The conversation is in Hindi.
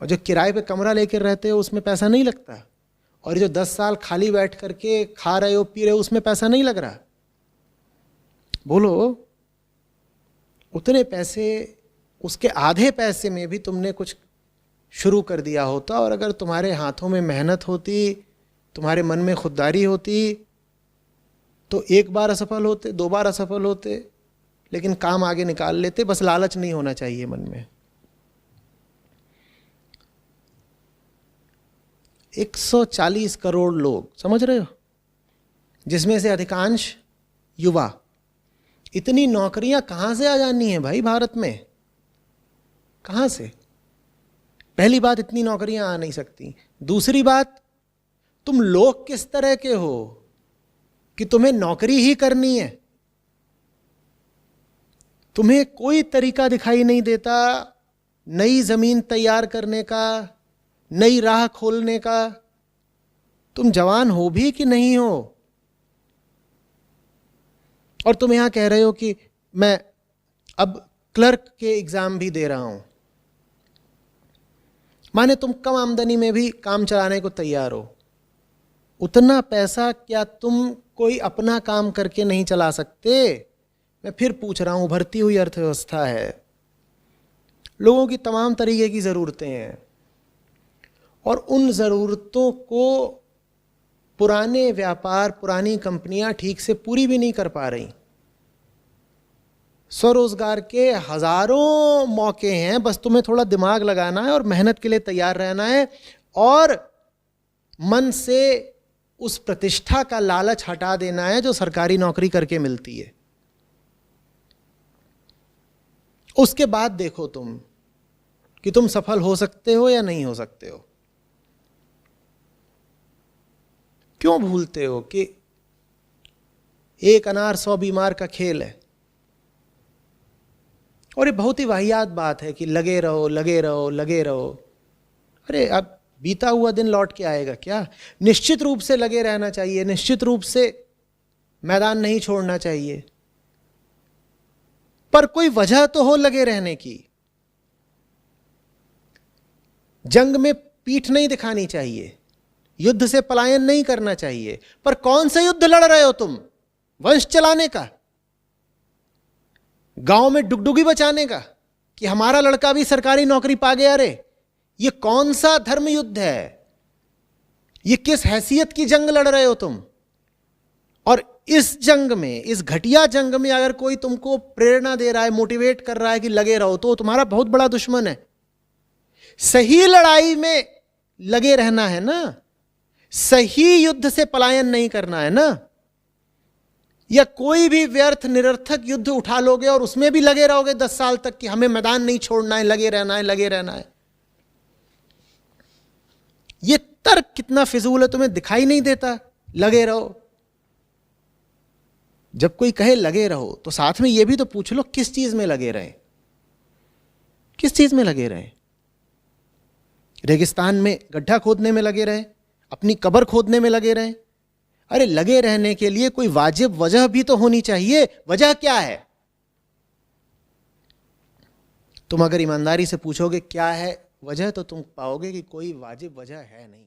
और जो किराए पे कमरा लेकर रहते हो उसमें पैसा नहीं लगता, और जो 10 साल खाली बैठ करके खा रहे हो पी रहे हो उसमें पैसा नहीं लग रहा। बोलो, उतने पैसे, उसके आधे पैसे में भी तुमने कुछ शुरू कर दिया होता, और अगर तुम्हारे हाथों में मेहनत होती, तुम्हारे मन में खुददारी होती, तो 1 बार असफल होते, 2 बार असफल होते, लेकिन काम आगे निकाल लेते। बस लालच नहीं होना चाहिए मन में। 140 करोड़ लोग, समझ रहे हो, जिसमें से अधिकांश युवा। इतनी नौकरियां कहां से आ जानी है भाई भारत में? कहां से? पहली बात, इतनी नौकरियां आ नहीं सकती। दूसरी बात, तुम लोग किस तरह के हो कि तुम्हें नौकरी ही करनी है? तुम्हें कोई तरीका दिखाई नहीं देता नई जमीन तैयार करने का, नई राह खोलने का। तुम जवान हो भी कि नहीं हो? और तुम यहां कह रहे हो कि मैं अब क्लर्क के एग्जाम भी दे रहा हूं। माने तुम कम आमदनी में भी काम चलाने को तैयार हो। उतना पैसा क्या तुम कोई अपना काम करके नहीं चला सकते? मैं फिर पूछ रहा हूं, उभरती हुई अर्थव्यवस्था है, लोगों की तमाम तरीके की ज़रूरतें हैं, और उन ज़रूरतों को पुराने व्यापार, पुरानी कंपनियां ठीक से पूरी भी नहीं कर पा रही। स्वरोजगार के हजारों मौके हैं, बस तुम्हें थोड़ा दिमाग लगाना है और मेहनत के लिए तैयार रहना है, और मन से उस प्रतिष्ठा का लालच हटा देना है जो सरकारी नौकरी करके मिलती है। उसके बाद देखो तुम कि तुम सफल हो सकते हो या नहीं हो सकते हो। क्यों भूलते हो कि एक अनार 100 बीमार का खेल है? और ये बहुत ही वाहियात बात है कि लगे रहो लगे रहो लगे रहो। अरे अब बीता हुआ दिन लौट के आएगा क्या? निश्चित रूप से लगे रहना चाहिए, निश्चित रूप से मैदान नहीं छोड़ना चाहिए, पर कोई वजह तो हो लगे रहने की। जंग में पीठ नहीं दिखानी चाहिए, युद्ध से पलायन नहीं करना चाहिए। पर कौन सा युद्ध लड़ रहे हो तुम? वंश चलाने का, गांव में डुगडुगी बचाने का, कि हमारा लड़का भी सरकारी नौकरी पा गया? रे, ये कौन सा धर्म युद्ध है? ये किस हैसियत की जंग लड़ रहे हो तुम? और इस जंग में, इस घटिया जंग में अगर कोई तुमको प्रेरणा दे रहा है, मोटिवेट कर रहा है कि लगे रहो, तो तुम्हारा बहुत बड़ा दुश्मन है। सही लड़ाई में लगे रहना है ना, सही युद्ध से पलायन नहीं करना है ना। या कोई भी व्यर्थ निरर्थक युद्ध उठा लोगे और उसमें भी लगे रहोगे 10 साल तक कि हमें मैदान नहीं छोड़ना है, लगे रहना है, लगे रहना है। ये तर्क कितना फिजूल है, तुम्हें दिखाई नहीं देता? लगे रहो। जब कोई कहे लगे रहो तो साथ में यह भी तो पूछ लो किस चीज में लगे रहे, किस चीज में लगे रहे? रेगिस्तान में गड्ढा खोदने में लगे रहे, अपनी कब्र खोदने में लगे रहे? अरे लगे रहने के लिए कोई वाजिब वजह भी तो होनी चाहिए। वजह क्या है? तुम अगर ईमानदारी से पूछोगे क्या है वजह, तो तुम पाओगे कि कोई वाजिब वजह है नहीं।